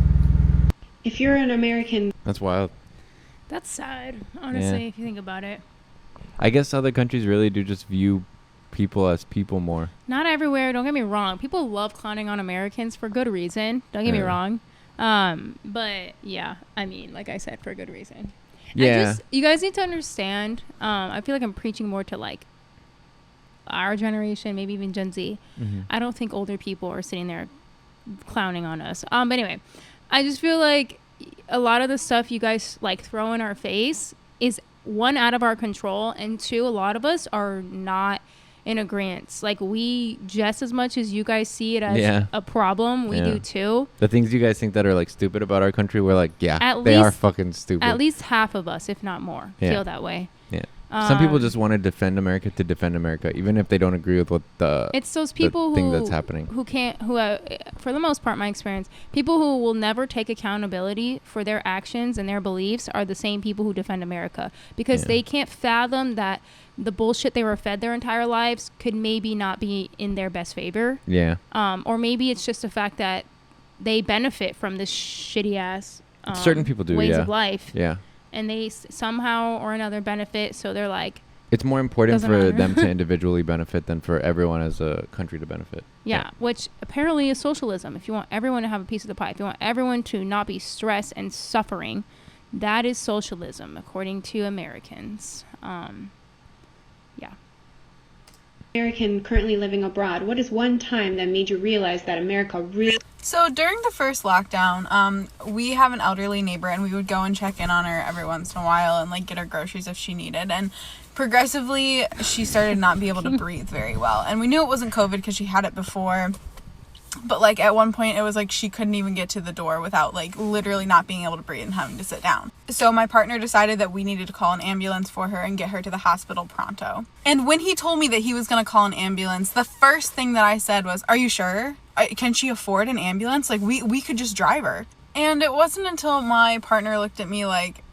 If you're an American... That's wild. That's sad, honestly, if you think about it. I guess other countries really do just view people as people more. Not everywhere, don't get me wrong. People love clowning on Americans for good reason. Don't get me wrong. But yeah, I mean, like I said, for good reason. Yeah. You guys need to understand, I feel like I'm preaching more to like our generation, maybe even Gen Z. Mm-hmm. I don't think older people are sitting there clowning on us. But anyway, I just feel like a lot of the stuff you guys like throw in our face is one, out of our control, and two, a lot of us are not in agreement. Like, we, just as much as you guys see it as a problem, we do too. The things you guys think that are like stupid about our country, we're like, they are fucking stupid. At least half of us, if not more, feel that way. Yeah. Some people just want to defend America to defend America, even if they don't agree with what it's those people thing that's happening. Who can't, for the most part, my experience, people who will never take accountability for their actions and their beliefs are the same people who defend America, because they can't fathom that the bullshit they were fed their entire lives could maybe not be in their best favor. Yeah. Or maybe it's just the fact that they benefit from this shitty ass certain people do ways of life. Yeah. And they somehow or another benefit, so they're like, it's more important for them to individually benefit than for everyone as a country to benefit. Yeah, which apparently is socialism. If you want everyone to have a piece of the pie, if you want everyone to not be stressed and suffering, that is socialism, according to Americans. American currently living abroad, what is one time that made you realize that America really... So during the first lockdown, we have an elderly neighbor, and we would go and check in on her every once in a while and like get her groceries if she needed. And progressively, she started not be able to breathe very well. And we knew it wasn't COVID because she had it before. But like at one point, it was like she couldn't even get to the door without like literally not being able to breathe and having to sit down. So my partner decided that we needed to call an ambulance for her and get her to the hospital pronto. And when he told me that he was going to call an ambulance, the first thing that I said was, "Are you sure? Can she afford an ambulance? Like we could just drive her." And it wasn't until my partner looked at me like,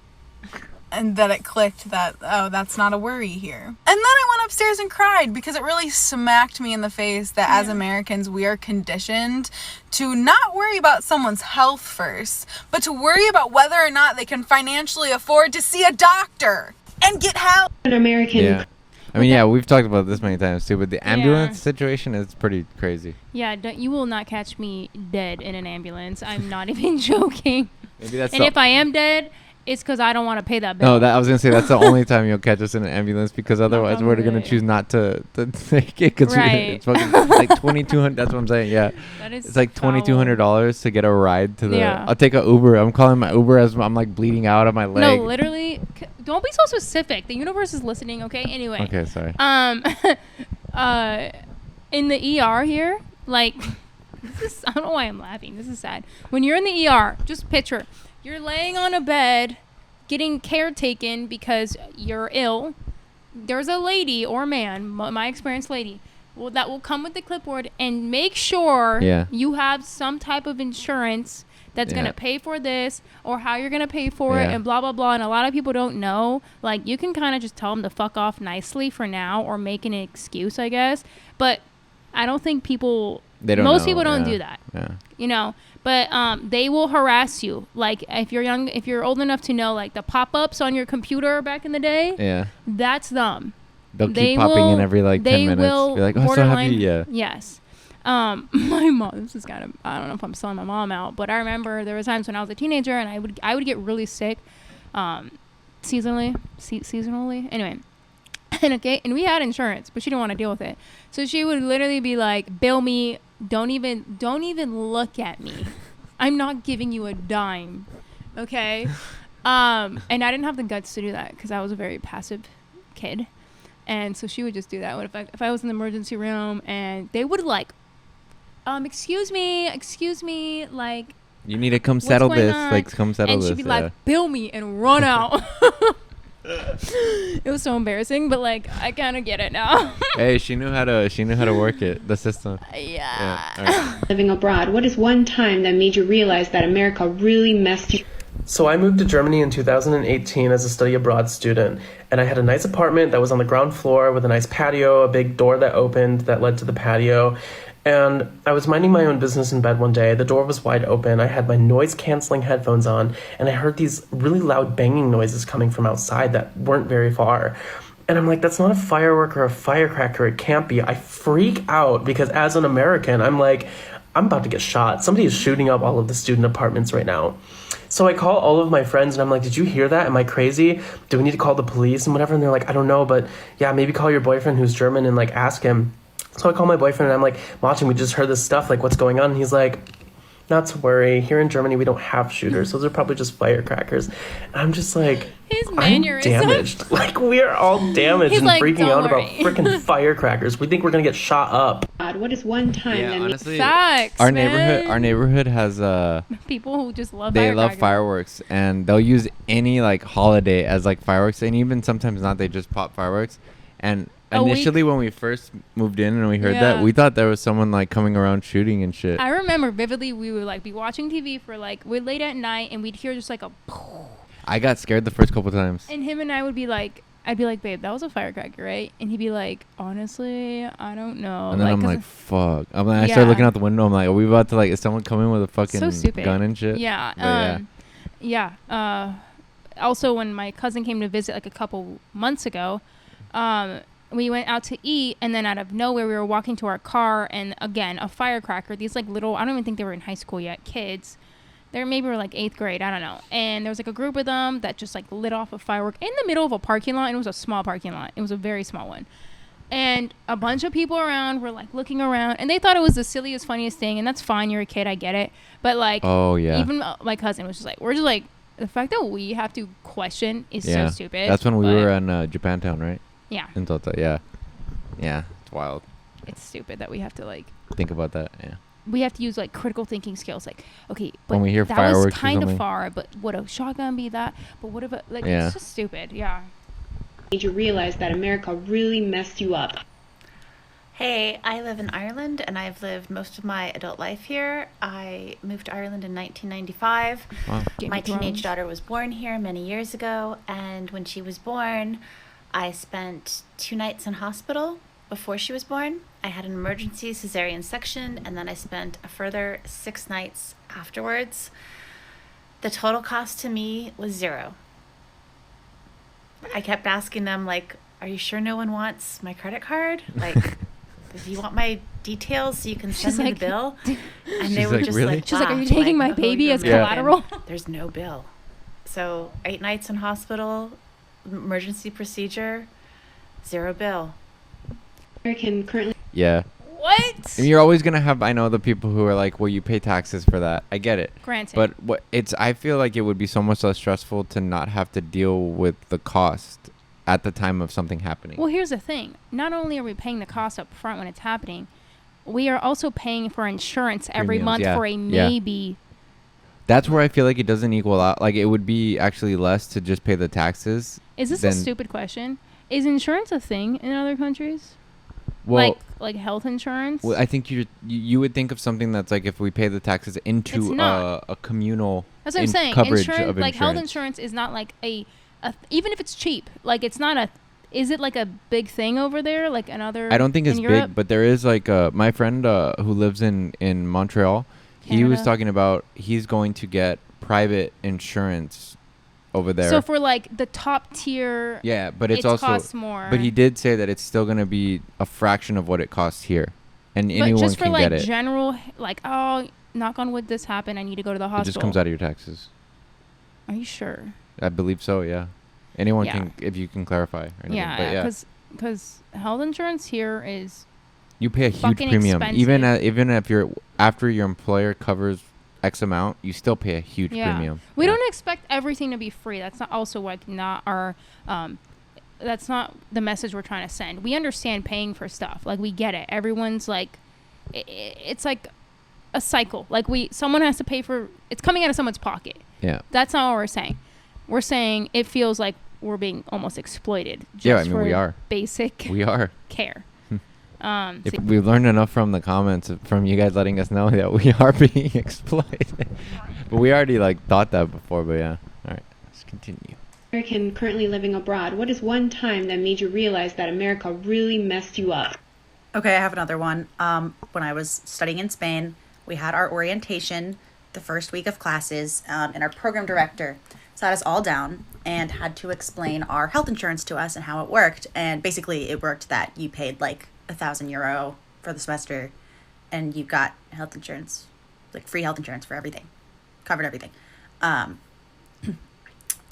and that it clicked that, oh, that's not a worry here. And then I went upstairs and cried because it really smacked me in the face that as Americans, we are conditioned to not worry about someone's health first, but to worry about whether or not they can financially afford to see a doctor and get help. An American... Yeah. I mean, we've talked about this many times too, but the ambulance situation is pretty crazy. Yeah, you will not catch me dead in an ambulance. I'm not even joking. Maybe that's and if I am dead, it's because I don't want to pay that bill. No, I was going to say that's the only time you'll catch us in an ambulance, because otherwise we're going to choose not to take it, because it's fucking like $2,200. That's what I'm saying. Yeah. That is it's like $2,200 to get a ride to the... Yeah. I'll take an Uber. I'm calling my Uber as I'm like bleeding out of my leg. No, literally. Don't be so specific. The universe is listening, okay? Anyway. Okay, sorry. In the ER here, like... I don't know why I'm laughing. This is sad. When you're in the ER, just picture... You're laying on a bed, getting care taken because you're ill. There's a lady or man, my experienced lady, that will come with the clipboard and make sure you have some type of insurance that's going to pay for this, or how you're going to pay for it, and blah, blah, blah. And a lot of people don't know. Like, you can kind of just tell them to fuck off nicely for now, or make an excuse, I guess. But I don't think people... Most people don't do that. Yeah. You know? But they will harass you. Like, if you're old enough to know, like, the pop-ups on your computer back in the day, that's them. They'll keep popping in every, like, 10 minutes. Will You're like, oh, so happy, Yes. My mom, this is kind of, I don't know if I'm selling my mom out, but I remember there were times when I was a teenager and I would get really sick seasonally. Anyway. And we had insurance, but she didn't want to deal with it. So she would literally be like, bill me, don't even look at me. I'm not giving you a dime. Okay? And I didn't have the guts to do that because I was a very passive kid. And so she would just do that. If I was in the emergency room and they would like, excuse me, like, you need to come settle this. Like, come settle this. And she'd be like, bill me, and run out. It was so embarrassing, but like, I kind of get it now. Hey, she knew how to work it, the system. Yeah. Right. Living abroad, what is one time that made you realize that America really messed you? So I moved to Germany in 2018 as a study abroad student, and I had a nice apartment that was on the ground floor with a nice patio, a big door that opened that led to the patio. And I was minding my own business in bed one day. The door was wide open. I had my noise-canceling headphones on, and I heard these really loud banging noises coming from outside that weren't very far. And I'm like, that's not a firework or a firecracker. It can't be. I freak out because as an American, I'm like, I'm about to get shot. Somebody is shooting up all of the student apartments right now. So I call all of my friends, and I'm like, did you hear that? Am I crazy? Do we need to call the police and whatever? And they're like, I don't know, but yeah, maybe call your boyfriend who's German and like ask him. So I call my boyfriend and I'm like, watching, we just heard this stuff, like, what's going on? And he's like, not to worry. Here in Germany, we don't have shooters. Those are probably just firecrackers. And I'm just like, His I'm mannerism. damaged. Like, we're all damaged He's and like, freaking "Don't out worry." about freaking firecrackers. We think we're going to get shot up. What is one time Yeah, that honestly, Facts, our man. neighborhood has People who just love they love firecrackers. fireworks, and they'll use any like holiday as like fireworks, and even sometimes not. They just pop fireworks. And initially, when we first moved in and we heard that, Yeah. we thought there was someone like coming around shooting and shit. I remember vividly we would like be watching TV for like we're late at night and we'd hear just like a I got scared the first couple times. and him and I would be like I'd be like, babe, that was a firecracker, right? And he'd be like, honestly, I don't know. And then I'm 'cause like, fuck. I started looking out the window. I'm like, are we about to like, is someone coming with a so fucking stupid. gun and shit? Yeah. But yeah. Also, when my cousin came to visit like a couple months ago, we went out to eat, and then out of nowhere, we were walking to our car, and again, a firecracker. These like little, I don't even think they were in high school yet, kids. They maybe were like 8th grade, I don't know. And there was like a group of them that just like lit off a firework in the middle of a parking lot, and it was a small parking lot. It was a very small one. And a bunch of people around were like looking around, and they thought it was the silliest, funniest thing, and that's fine, you're a kid, I get it. But like, Oh, yeah. even my cousin was just like, we're just like, the fact that we have to question is so stupid. That's when we but were in Japantown, right? Yeah. In Tota, yeah. Yeah, it's wild. It's stupid that we have to like, Think about that, yeah. we have to use like critical thinking skills. Like, okay, but When we hear that fireworks or was kind of something. far, but would a shotgun be that? But what if it, like, Yeah. it's just stupid. Yeah. made you realize that America really messed you up? Hey, I live in Ireland and I've lived most of my adult life here. I moved to Ireland in 1995. Wow. Game My of Thrones. teenage daughter was born here many years ago, and when she was born, I spent 2 nights in hospital before she was born. I had an emergency cesarean section, and then I spent a further 6 nights afterwards. The total cost to me was 0. I kept asking them, like, are you sure no one wants my credit card? Like, do you want my details so you can send She's me like- the bill? And they She's were like, just "Really?" like, She's like, "Are you laughed, taking my "Oh, baby you're as American." collateral?" There's no bill. So 8 nights in hospital, emergency procedure, 0 bill. American currently Yeah. What? And you're always gonna have. I know the people who are like, "Well, you pay taxes for that." I get it. Granted. But I feel like it would be so much less stressful to not have to deal with the cost at the time of something happening. Well, here's the thing. Not only are we paying the cost up front when it's happening, we are also paying for insurance every Premiums, month yeah. for a Yeah. maybe. That's where I feel like it doesn't equal out. Like it would be actually less to just pay the taxes. Is this a than- stupid question? Is insurance a thing in other countries? Well, like health insurance? well, I think you would think of something that's like if we pay the taxes It's into not. a communal That's what I'm saying. coverage Insurance, of like health insurance. insurance is not like even if it's cheap, like it's not a, is it like a big thing over there? Like another, I don't think it's in Europe? big, but there is like my friend who lives in Montreal. He was Canada. talking about he's going to get private insurance over there. So for like the top tier, yeah, but it's it also costs more. But he did say that it's still going to be a fraction of what it costs here, and But anyone just for can like get it. general, like, oh, knock on wood, this happened. I need to go to the It hospital. just comes out of your taxes. Are you sure? I believe so. Yeah, anyone Yeah. can if you can clarify. Or anything. Yeah, but yeah. because health insurance here is You pay a huge fucking premium, even expensive. even if you're after your employer covers X amount, you still pay a huge premium. We Yeah. don't expect everything to be free. That's not also like not our that's not the message we're trying to send. We understand paying for stuff. Like we get it. Everyone's like it's like a cycle. Like someone has to pay for it's coming out of someone's pocket. Yeah. That's not what we're saying. We're saying it feels like we're being almost exploited just Yeah, I mean, for we are. basic We are. care. If So- we've learned enough from the comments from you guys letting us know that we are being exploited, but we already like thought that before. But yeah, all right, let's continue. American currently living abroad, what is one time that made you realize that America really messed you up? Okay, I have another one. When I was studying in Spain, we had our orientation the first week of classes, and our program director sat us all down and had to explain our health insurance to us and how it worked. And basically, it worked that you paid like €1,000 for the semester, and you got health insurance, like free health insurance for everything, covered everything.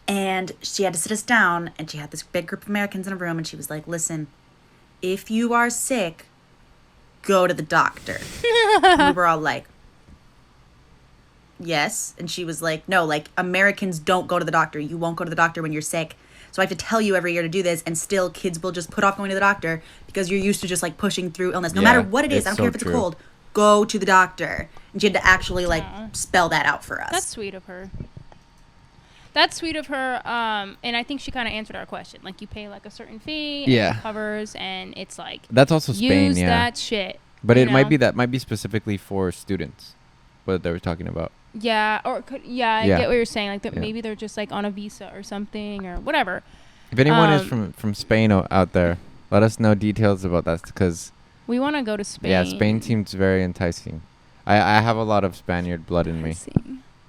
And she had to sit us down, and she had this big group of Americans in a room, and she was like, listen, if you are sick, go to the doctor. And we were all like, yes. And she was like, no, like Americans don't go to the doctor. You won't go to the doctor when you're sick. So I have to tell you every year to do this, and still kids will just put off going to the doctor because you're used to just like pushing through illness. No matter what it is, I don't care if it's a cold, go to the doctor. And she had to actually like spell that out for us. That's sweet of her. That's sweet of her. And I think she kind of answered our question. Like, you pay like a certain fee, and it covers, and it's like, that's also Spain. Use that shit. But it might be specifically for students, what they were talking about. Yeah, or I get what you're saying. Like, maybe they're just like on a visa or something or whatever. If anyone is from Spain out there, let us know details about that, because we want to go to Spain. Yeah, Spain seems very enticing. I have a lot of Spaniard blood in me.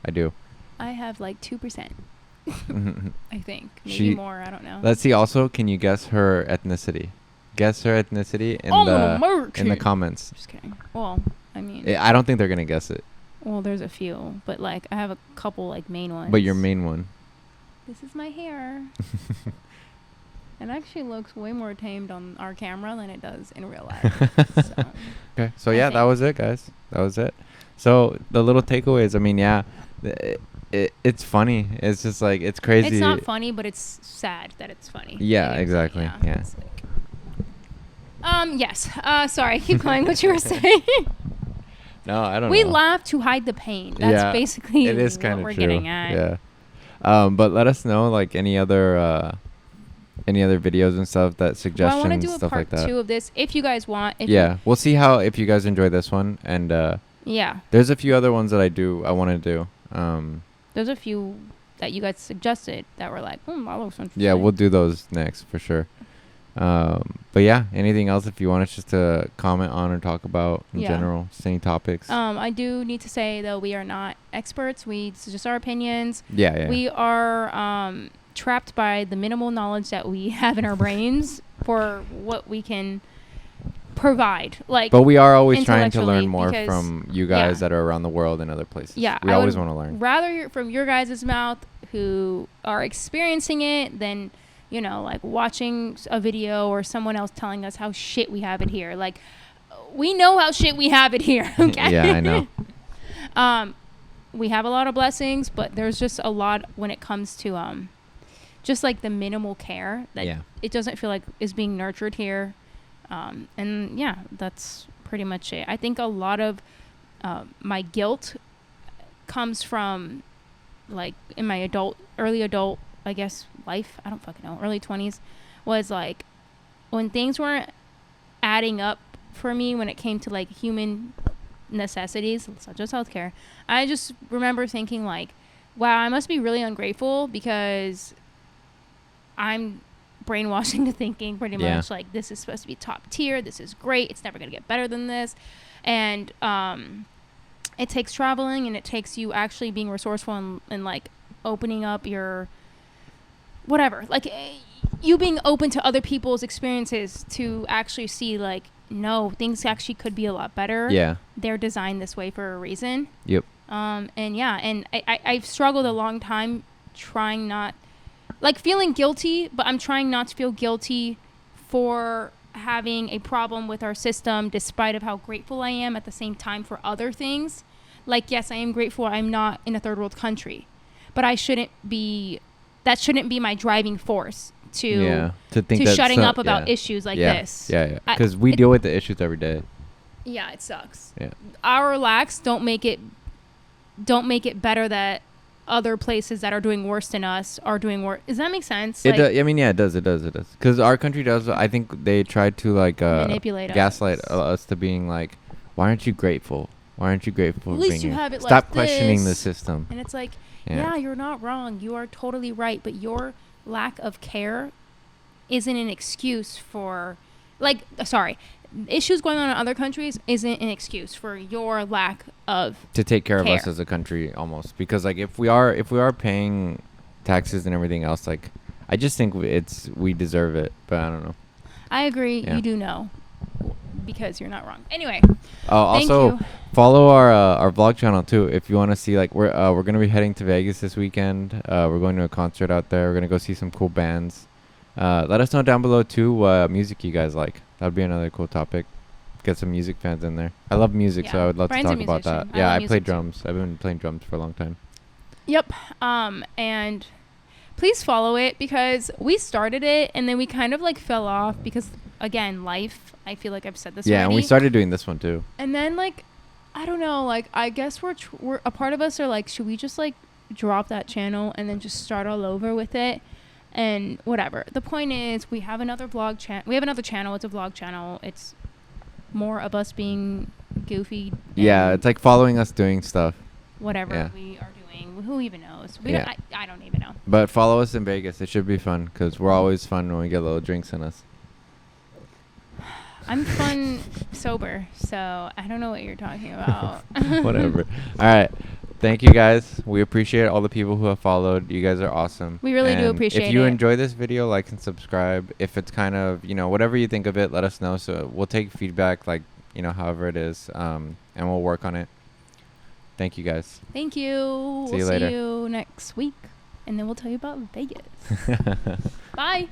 I do. I have like 2%. I think maybe more. I don't know. Let's see. Also, can you guess her ethnicity? Guess her ethnicity in the comments. Just kidding. Well, I mean, I don't think they're gonna guess it. Well, there's a few, but like I have a couple like main ones. But your main one. This is my hair. It actually looks way more tamed on our camera than it does in real life. Okay, so yeah, that was it, guys. That was it. So the little takeaways. I mean, yeah, it's funny. It's just like, it's crazy. It's not funny, but it's sad that it's funny. Yeah, exactly. Yeah. Yes. Sorry, keep going. What you were saying? No, I don't know. We laugh to hide the pain. That's basically it is what we're true. getting at. Yeah. But let us know like any other videos and stuff, that suggestions, I want to do a stuff part like that. 2 of this if you guys want. We'll see if you guys enjoy this one, and there's a few other ones that I want to do. There's a few that you guys suggested that were like, that looks interesting. Yeah, we'll do those next for sure. But yeah, anything else if you want us just to comment on or talk about in general, just any topics. I do need to say though, we are not experts. It's just our opinions. Yeah. We are trapped by the minimal knowledge that we have in our brains for what we can provide. But we are always trying to learn more from you guys that are around the world and other places. Yeah, we always want to learn. Rather hear from your guys' mouth who are experiencing it than, like watching a video or someone else telling us how shit we have it here. Like, we know how shit we have it here. Okay. Yeah, I know. We have a lot of blessings, but there's just a lot when it comes to just like the minimal care that it doesn't feel like is being nurtured here. And yeah, that's pretty much it. I think a lot of my guilt comes from like in my early adult, I guess, life. I don't fucking know. Early 20s was like when things weren't adding up for me when it came to like human necessities, such as healthcare. I just remember thinking like, wow, I must be really ungrateful because I'm brainwashing to thinking pretty much like this is supposed to be top tier, this is great, it's never going to get better than this. And it takes traveling, and it takes you actually being resourceful and like opening up your whatever, like you being open to other people's experiences to actually see like, no, things actually could be a lot better. They're designed this way for a reason. And I've struggled a long time trying not like feeling guilty, but I'm trying not to feel guilty for having a problem with our system, despite of how grateful I am at the same time for other things. Like, yes, I am grateful I'm not in a third world country, but that shouldn't be my driving force to think shutting up about issues like this. Because we deal with the issues every day. Yeah, it sucks. Our lacks don't make it better that other places that are doing worse than us are doing worse. Does that make sense? It does. I mean, yeah, it does. Because our country does. I think they tried to like manipulate gaslight us to being like, why aren't you grateful? Why aren't you grateful? At least you have it. Stop like questioning this. the system. And it's like, yeah, you're not wrong. You are totally right. But your lack of care isn't an excuse for, like, sorry, issues going on in other countries isn't an excuse for your lack of to take care of us as a country, almost. Because like if we are paying taxes and everything else, like I just think we deserve it. But I don't know. I agree. You do know, because you're not wrong. Anyway. Also follow our vlog channel too if you want to see, like, we're gonna be heading to Vegas this weekend. We're going to a concert out there. We're gonna go see some cool bands. Let us know down below too what music you guys like. That'd be another cool topic. get some music fans in there. I love music, so I would love Brian's to a talk about that. musician. I Yeah, love I play music too. drums. I've been playing drums for a long time. Yep. And please follow it because we started it and then we kind of like fell off because again, life. I feel like I've said this. Yeah, already. and we started doing this one too. And then like, I don't know. Like, I guess we're a part of us are like, should we just like drop that channel and then just start all over with it? And whatever. The point is, we have another vlog channel. We have another channel. It's a vlog channel. It's more of us being goofy. Yeah, it's like following us doing stuff. Whatever we are doing. Who even knows? I don't even know. But follow us in Vegas. It should be fun because we're always fun when we get little drinks in us. I'm fun sober, so I don't know what you're talking about. Whatever. All right. Thank you guys. We appreciate all the people who have followed. You guys are awesome. We really do And appreciate if you it. enjoy this video, like and subscribe. If it's kind of, whatever you think of it, let us know. So we'll take feedback, like, however it is, and we'll work on it. Thank you guys. Thank you. See you we'll later. see you next week, and then we'll tell you about Vegas. Bye.